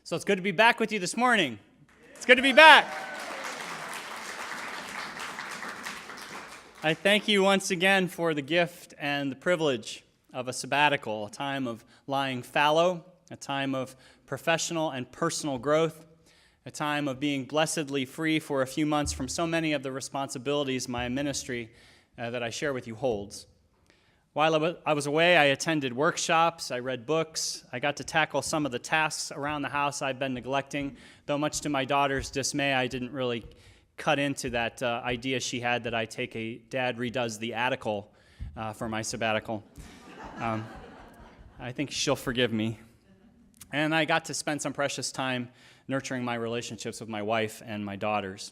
So it's good to be back with you this morning. It's good to be back. I thank you once again for the gift and the privilege of a sabbatical, a time of lying fallow, a time of professional and personal growth, a time of being blessedly free for a few months from so many of the responsibilities my ministry that I share with you holds. While I was away, I attended workshops, I read books, I got to tackle some of the tasks around the house I've been neglecting, though much to my daughter's dismay, I didn't really cut into that idea she had that I take a dad redoes the atticle for my sabbatical. I think she'll forgive me. And I got to spend some precious time nurturing my relationships with my wife and my daughters.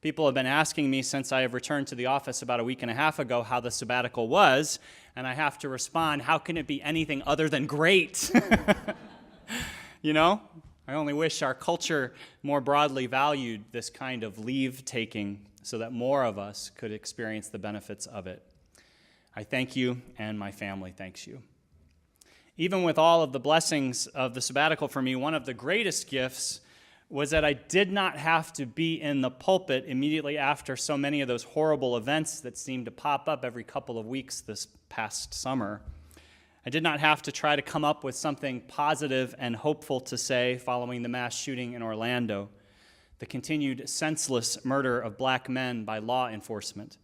People have been asking me since I have returned to the office about a week and a half ago how the sabbatical was, and I have to respond, how can it be anything other than great? You know, I only wish our culture more broadly valued this kind of leave-taking so that more of us could experience the benefits of it. I thank you, and my family thanks you. Even with all of the blessings of the sabbatical for me, one of the greatest gifts was that I did not have to be in the pulpit immediately after so many of those horrible events that seemed to pop up every couple of weeks this past summer. I did not have to try to come up with something positive and hopeful to say following the mass shooting in Orlando, the continued senseless murder of black men by law enforcement,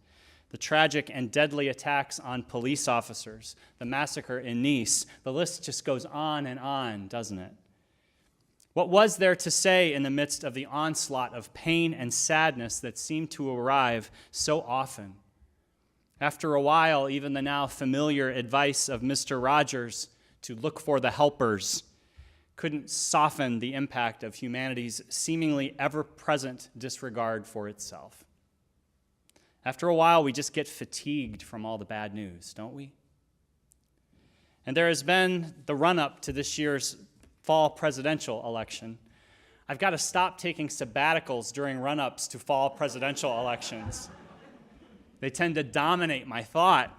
the tragic and deadly attacks on police officers, the massacre in Nice. The list just goes on, doesn't it? What was there to say in the midst of the onslaught of pain and sadness that seemed to arrive so often? After a while, even the now familiar advice of Mr. Rogers to look for the helpers couldn't soften the impact of humanity's seemingly ever-present disregard for itself. After a while, we just get fatigued from all the bad news, don't we? And there has been the run-up to this year's fall presidential election. I've got to stop taking sabbaticals during run-ups to fall presidential elections. They tend to dominate my thought.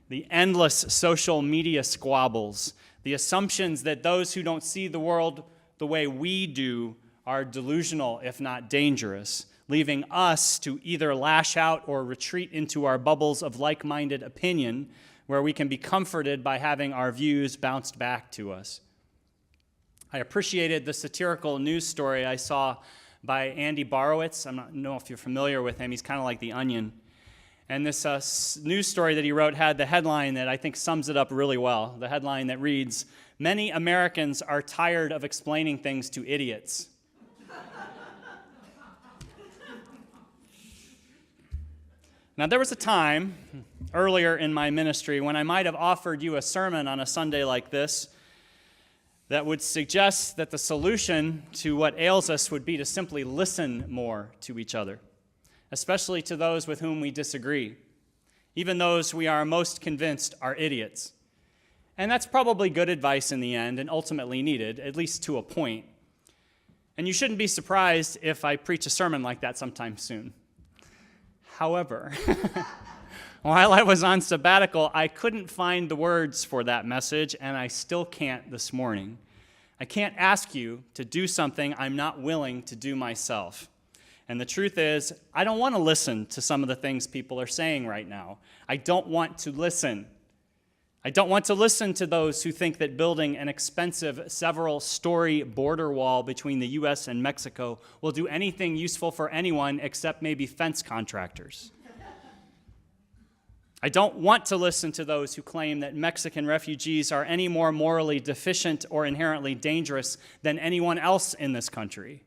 The endless social media squabbles, the assumptions that those who don't see the world the way we do are delusional, if not dangerous, leaving us to either lash out or retreat into our bubbles of like-minded opinion, where we can be comforted by having our views bounced back to us. I appreciated the satirical news story I saw by Andy Borowitz. I don't know if you're familiar with him. He's kind of like The Onion. And this news story that he wrote had the headline that I think sums it up really well. The headline that reads, "Many Americans are tired of explaining things to idiots." Now, there was a time earlier in my ministry when I might have offered you a sermon on a Sunday like this that would suggest that the solution to what ails us would be to simply listen more to each other, especially to those with whom we disagree, even those we are most convinced are idiots. And that's probably good advice in the end and ultimately needed, at least to a point. And you shouldn't be surprised if I preach a sermon like that sometime soon. However, while I was on sabbatical, I couldn't find the words for that message, and I still can't this morning. I can't ask you to do something I'm not willing to do myself. And the truth is, I don't want to listen to some of the things people are saying right now. I don't want to listen. I don't want to listen to those who think that building an expensive several-story border wall between the U.S. and Mexico will do anything useful for anyone except maybe fence contractors. I don't want to listen to those who claim that Mexican refugees are any more morally deficient or inherently dangerous than anyone else in this country.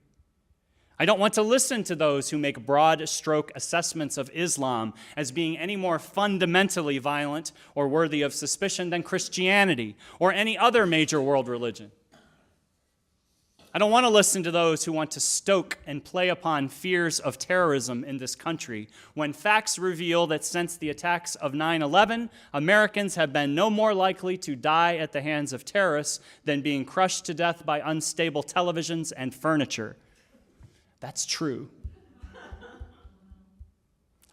I don't want to listen to those who make broad-stroke assessments of Islam as being any more fundamentally violent or worthy of suspicion than Christianity or any other major world religion. I don't want to listen to those who want to stoke and play upon fears of terrorism in this country when facts reveal that since the attacks of 9/11, Americans have been no more likely to die at the hands of terrorists than being crushed to death by unstable televisions and furniture. That's true.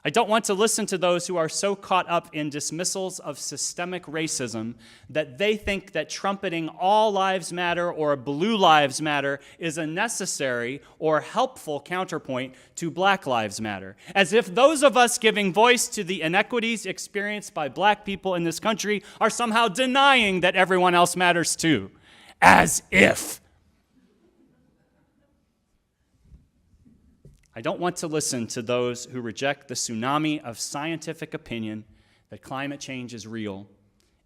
I don't want to listen to those who are so caught up in dismissals of systemic racism that they think that trumpeting all lives matter or blue lives matter is a necessary or helpful counterpoint to black lives matter. As if those of us giving voice to the inequities experienced by black people in this country are somehow denying that everyone else matters too. As if. I don't want to listen to those who reject the tsunami of scientific opinion that climate change is real,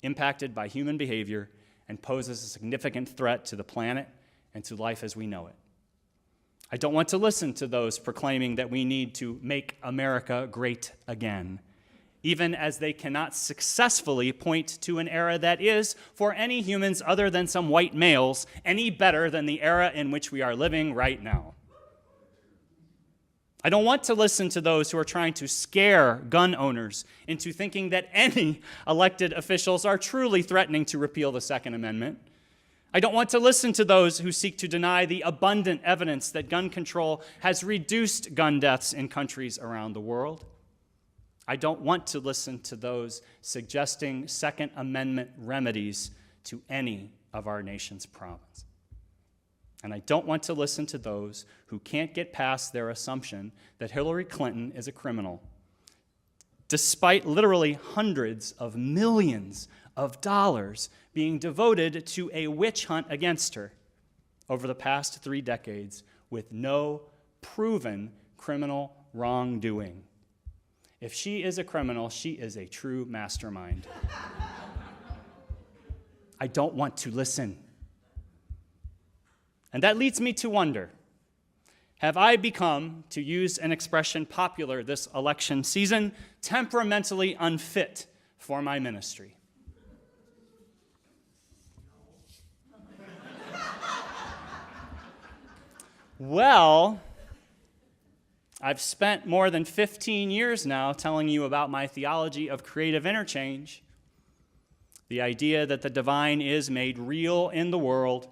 impacted by human behavior, and poses a significant threat to the planet and to life as we know it. I don't want to listen to those proclaiming that we need to make America great again, even as they cannot successfully point to an era that is, for any humans other than some white males, any better than the era in which we are living right now. I don't want to listen to those who are trying to scare gun owners into thinking that any elected officials are truly threatening to repeal the Second Amendment. I don't want to listen to those who seek to deny the abundant evidence that gun control has reduced gun deaths in countries around the world. I don't want to listen to those suggesting Second Amendment remedies to any of our nation's problems. And I don't want to listen to those who can't get past their assumption that Hillary Clinton is a criminal, despite literally hundreds of millions of dollars being devoted to a witch hunt against her over the past 3 decades with no proven criminal wrongdoing. If she is a criminal, she is a true mastermind. I don't want to listen. And that leads me to wonder, have I become, to use an expression popular this election season, temperamentally unfit for my ministry? Well, I've spent more than 15 years now telling you about my theology of creative interchange, the idea that the divine is made real in the world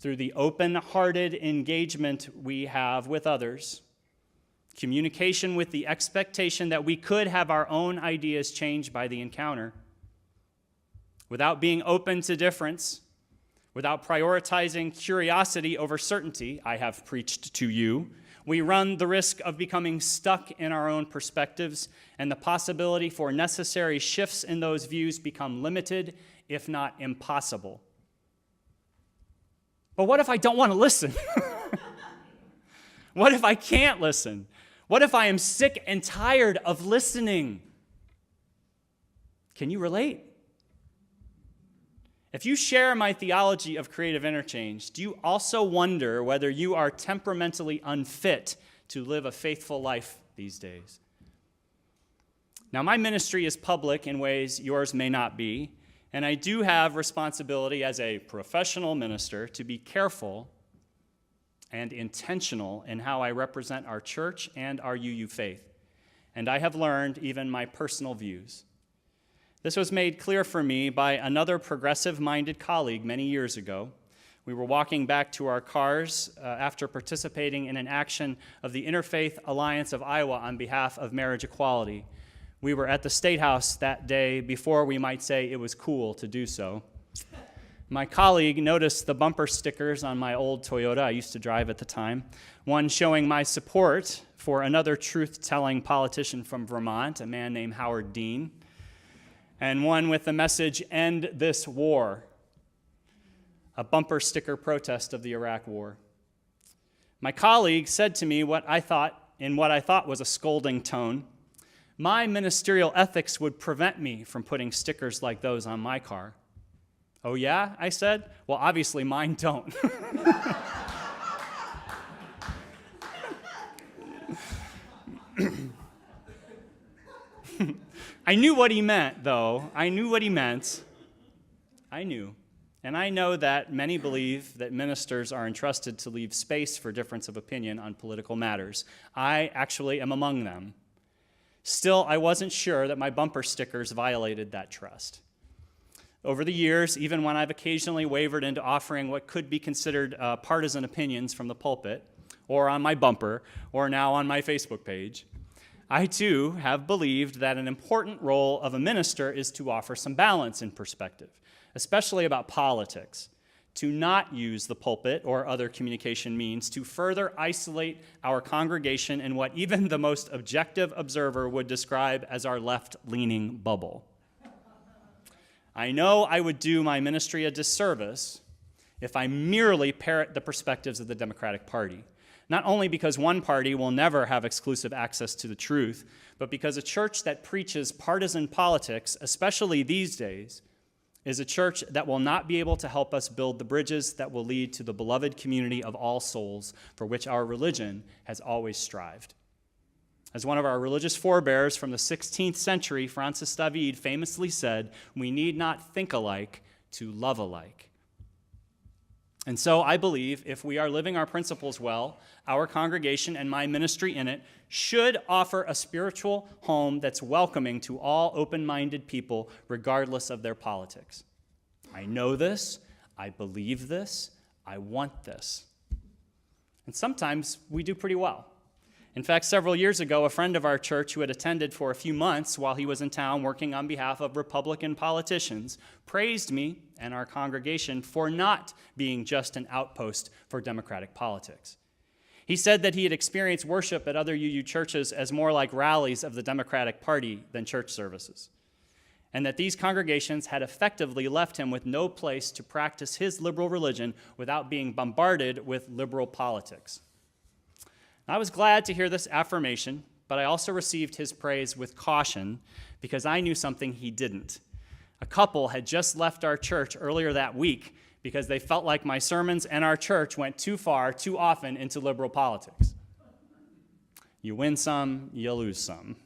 through the open-hearted engagement we have with others, communication with the expectation that we could have our own ideas changed by the encounter. Without being open to difference, without prioritizing curiosity over certainty, I have preached to you, we run the risk of becoming stuck in our own perspectives, and the possibility for necessary shifts in those views become limited, if not impossible. But what if I don't want to listen? What if I can't listen? What if I am sick and tired of listening? Can you relate? If you share my theology of creative interchange, do you also wonder whether you are temperamentally unfit to live a faithful life these days? Now, my ministry is public in ways yours may not be, and I do have responsibility as a professional minister to be careful and intentional in how I represent our church and our UU faith. And I have learned even my personal views. This was made clear for me by another progressive-minded colleague many years ago. We were walking back to our cars after participating in an action of the Interfaith Alliance of Iowa on behalf of marriage equality. We were at the State House that day before we might say it was cool to do so. My colleague noticed the bumper stickers on my old Toyota I used to drive at the time, one showing my support for another truth-telling politician from Vermont, a man named Howard Dean, and one with the message, "End this war," a bumper sticker protest of the Iraq War. My colleague said to me what I thought was a scolding tone, "My ministerial ethics would prevent me from putting stickers like those on my car." "Oh yeah?" I said. "Well, obviously mine don't." I knew what he meant, though. I knew what he meant. I knew. And I know that many believe that ministers are entrusted to leave space for difference of opinion on political matters. I actually am among them. Still, I wasn't sure that my bumper stickers violated that trust. Over the years, even when I've occasionally wavered into offering what could be considered partisan opinions from the pulpit, or on my bumper, or now on my Facebook page, I too have believed that an important role of a minister is to offer some balance and perspective, especially about politics, to not use the pulpit or other communication means to further isolate our congregation in what even the most objective observer would describe as our left-leaning bubble. I know I would do my ministry a disservice if I merely parrot the perspectives of the Democratic Party, not only because one party will never have exclusive access to the truth, but because a church that preaches partisan politics, especially these days, is a church that will not be able to help us build the bridges that will lead to the beloved community of all souls for which our religion has always strived. As one of our religious forebears from the 16th century, Francis David, famously said, "We need not think alike to love alike." And so I believe if we are living our principles well, our congregation and my ministry in it should offer a spiritual home that's welcoming to all open-minded people, regardless of their politics. I know this, I believe this, I want this. And sometimes we do pretty well. In fact, several years ago, a friend of our church who had attended for a few months while he was in town working on behalf of Republican politicians praised me and our congregation for not being just an outpost for Democratic politics. He said that he had experienced worship at other UU churches as more like rallies of the Democratic Party than church services, and that these congregations had effectively left him with no place to practice his liberal religion without being bombarded with liberal politics. I was glad to hear this affirmation, but I also received his praise with caution because I knew something he didn't. A couple had just left our church earlier that week because they felt like my sermons and our church went too far, too often into liberal politics. You win some, you lose some.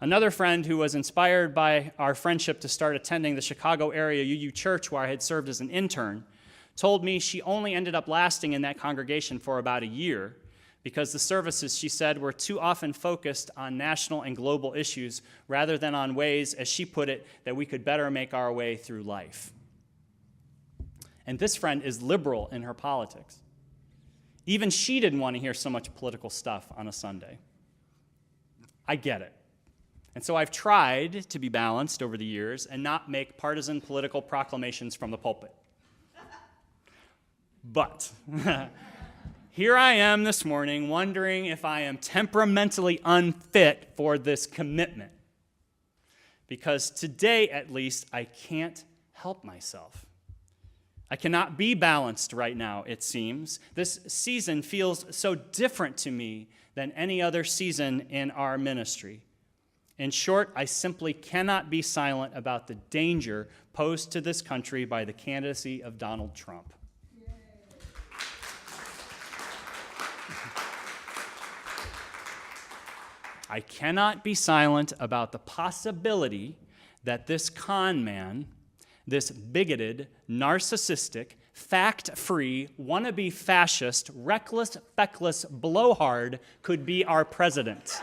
Another friend who was inspired by our friendship to start attending the Chicago area UU church where I had served as an intern told me she only ended up lasting in that congregation for about a year because the services, she said, were too often focused on national and global issues rather than on ways, as she put it, that we could better make our way through life. And this friend is liberal in her politics. Even she didn't want to hear so much political stuff on a Sunday. I get it. And so I've tried to be balanced over the years and not make partisan political proclamations from the pulpit. But here I am this morning wondering if I am temperamentally unfit for this commitment. Because today, at least, I can't help myself. I cannot be balanced right now, it seems. This season feels so different to me than any other season in our ministry. In short, I simply cannot be silent about the danger posed to this country by the candidacy of Donald Trump. I cannot be silent about the possibility that this con man, this bigoted, narcissistic, fact-free, wannabe fascist, reckless, feckless blowhard could be our president.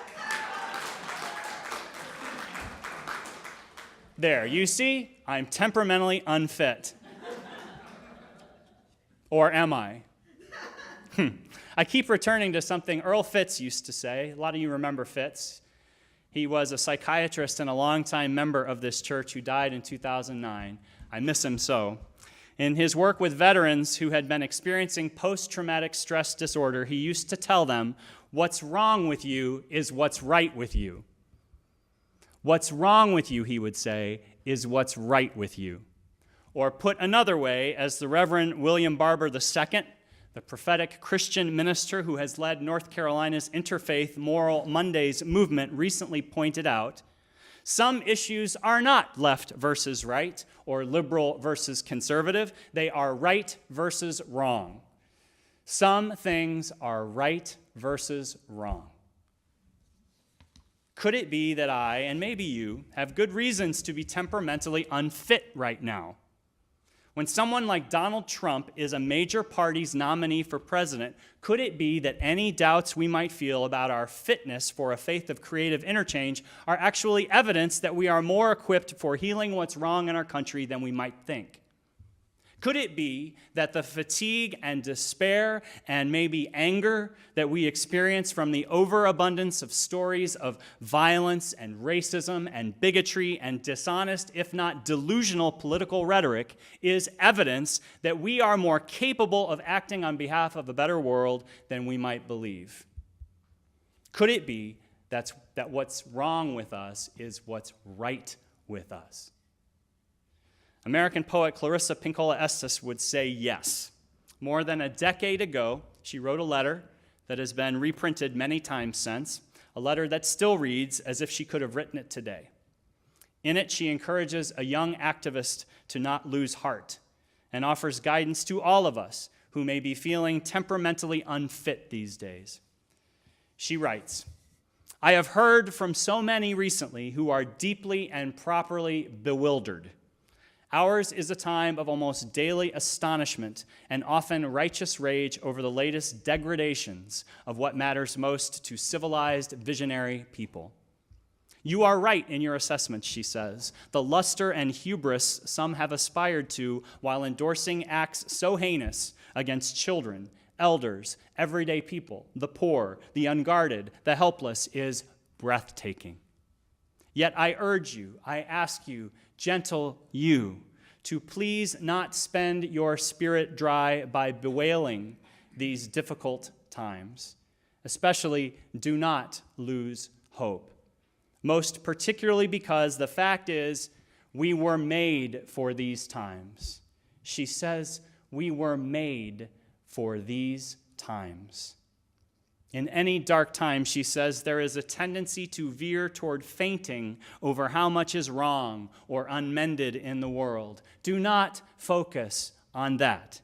There, you see, I'm temperamentally unfit. Or am I? I keep returning to something Earl Fitz used to say. A lot of you remember Fitz. He was a psychiatrist and a longtime member of this church who died in 2009. I miss him so. In his work with veterans who had been experiencing post-traumatic stress disorder, he used to tell them, "What's wrong with you is what's right with you." What's wrong with you, he would say, is what's right with you. Or put another way, as the Reverend William Barber II, the prophetic Christian minister who has led North Carolina's Interfaith Moral Mondays movement, recently pointed out, some issues are not left versus right or liberal versus conservative. They are right versus wrong. Some things are right versus wrong. Could it be that I, and maybe you, have good reasons to be temperamentally unfit right now? When someone like Donald Trump is a major party's nominee for president, could it be that any doubts we might feel about our fitness for a faith of creative interchange are actually evidence that we are more equipped for healing what's wrong in our country than we might think? Could it be that the fatigue and despair and maybe anger that we experience from the overabundance of stories of violence and racism and bigotry and dishonest, if not delusional, political rhetoric is evidence that we are more capable of acting on behalf of a better world than we might believe? Could it be that what's wrong with us is what's right with us? American poet Clarissa Pinkola Estes would say yes. More than a decade ago, she wrote a letter that has been reprinted many times since, a letter that still reads as if she could have written it today. In it, she encourages a young activist to not lose heart and offers guidance to all of us who may be feeling temperamentally unfit these days. She writes, "I have heard from so many recently who are deeply and properly bewildered. Ours is a time of almost daily astonishment and often righteous rage over the latest degradations of what matters most to civilized, visionary people. You are right in your assessment," she says. "The luster and hubris some have aspired to while endorsing acts so heinous against children, elders, everyday people, the poor, the unguarded, the helpless is breathtaking. Yet I urge you, I ask you, gentle you, to please not spend your spirit dry by bewailing these difficult times. Especially, do not lose hope. Most particularly because the fact is, we were made for these times." She says, we were made for these times. In any dark time, she says, there is a tendency to veer toward fainting over how much is wrong or unmended in the world. Do not focus on that.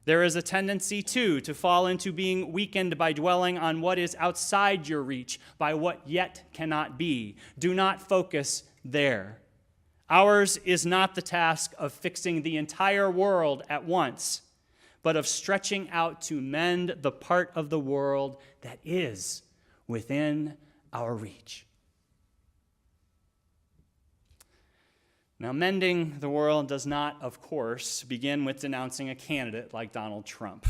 There is a tendency, too, to fall into being weakened by dwelling on what is outside your reach, by what yet cannot be. Do not focus there. Ours is not the task of fixing the entire world at once, but of stretching out to mend the part of the world that is within our reach. Now, mending the world does not, of course, begin with denouncing a candidate like Donald Trump,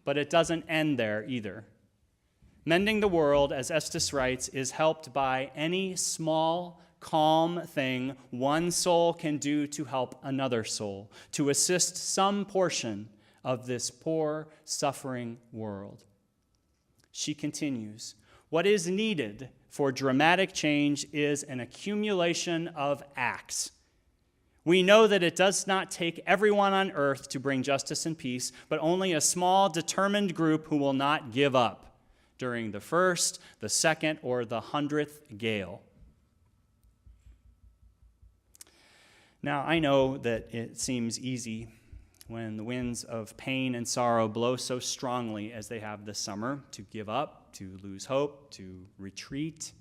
but it doesn't end there either. Mending the world, as Estes writes, is helped by any small, calm thing one soul can do to help another soul, to assist some portion of this poor, suffering world. She continues, what is needed for dramatic change is an accumulation of acts. We know that it does not take everyone on earth to bring justice and peace, but only a small, determined group who will not give up during the first, the second, or the 100th gale. Now, I know that it seems easy when the winds of pain and sorrow blow so strongly as they have this summer, to give up, to lose hope, to retreat.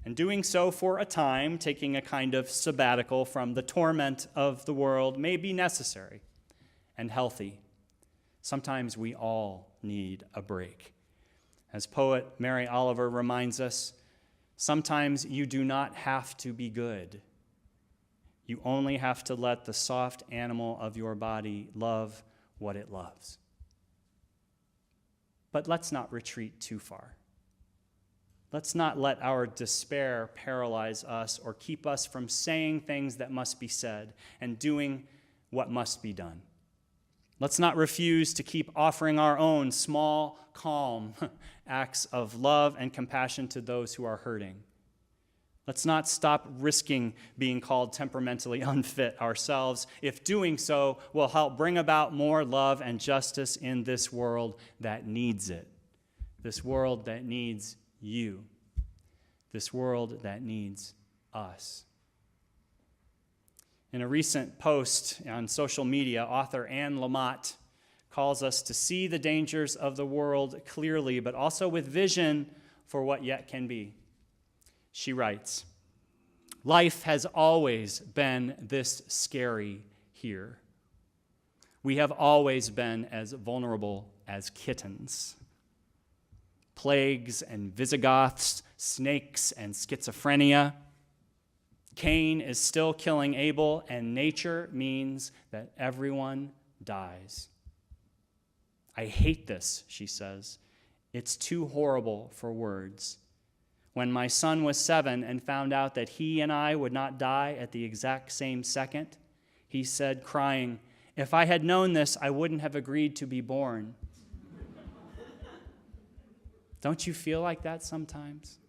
And doing so for a time, taking a kind of sabbatical from the torment of the world, may be necessary and healthy. Sometimes we all need a break. As poet Mary Oliver reminds us, sometimes you do not have to be good. You only have to let the soft animal of your body love what it loves. But let's not retreat too far. Let's not let our despair paralyze us or keep us from saying things that must be said and doing what must be done. Let's not refuse to keep offering our own small, calm acts of love and compassion to those who are hurting. Let's not stop risking being called temperamentally unfit ourselves, if doing so will help bring about more love and justice in this world that needs it. This world that needs you. This world that needs us. In a recent post on social media, author Anne Lamott calls us to see the dangers of the world clearly, but also with vision for what yet can be. She writes, life has always been this scary here. We have always been as vulnerable as kittens. Plagues and Visigoths, snakes and schizophrenia, Cain is still killing Abel, and nature means that everyone dies. I hate this, she says. It's too horrible for words. When my son was 7 and found out that he and I would not die at the exact same second, he said, crying, "If I had known this, I wouldn't have agreed to be born." Don't you feel like that sometimes?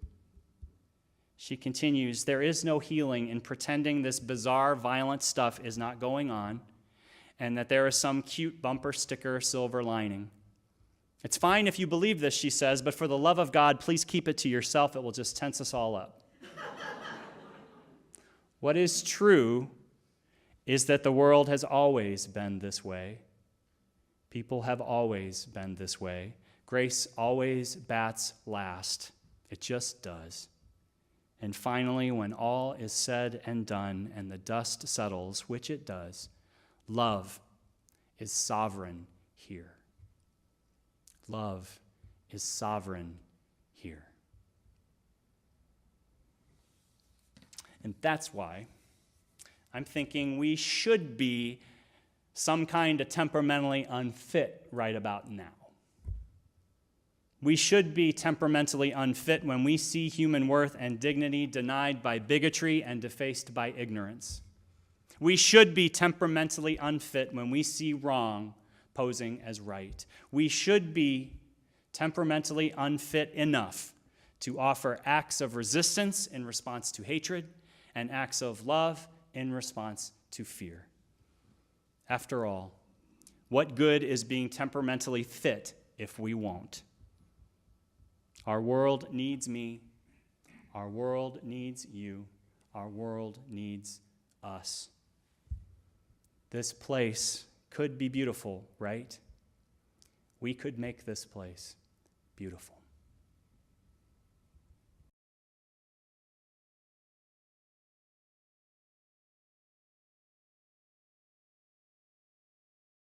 She continues, "There is no healing in pretending this bizarre, violent stuff is not going on, and that there is some cute bumper sticker silver lining. It's fine if you believe this," she says, "but for the love of God, please keep it to yourself. It will just tense us all up." What is true is that the world has always been this way. People have always been this way. Grace always bats last. It just does. And finally, when all is said and done and the dust settles, which it does, love is sovereign here. Love is sovereign here. And that's why I'm thinking we should be some kind of temperamentally unfit right about now. We should be temperamentally unfit when we see human worth and dignity denied by bigotry and defaced by ignorance. We should be temperamentally unfit when we see wrong posing as right. We should be temperamentally unfit enough to offer acts of resistance in response to hatred and acts of love in response to fear. After all, what good is being temperamentally fit if we won't? Our world needs me. Our world needs you. Our world needs us. This place could be beautiful, right? We could make this place beautiful.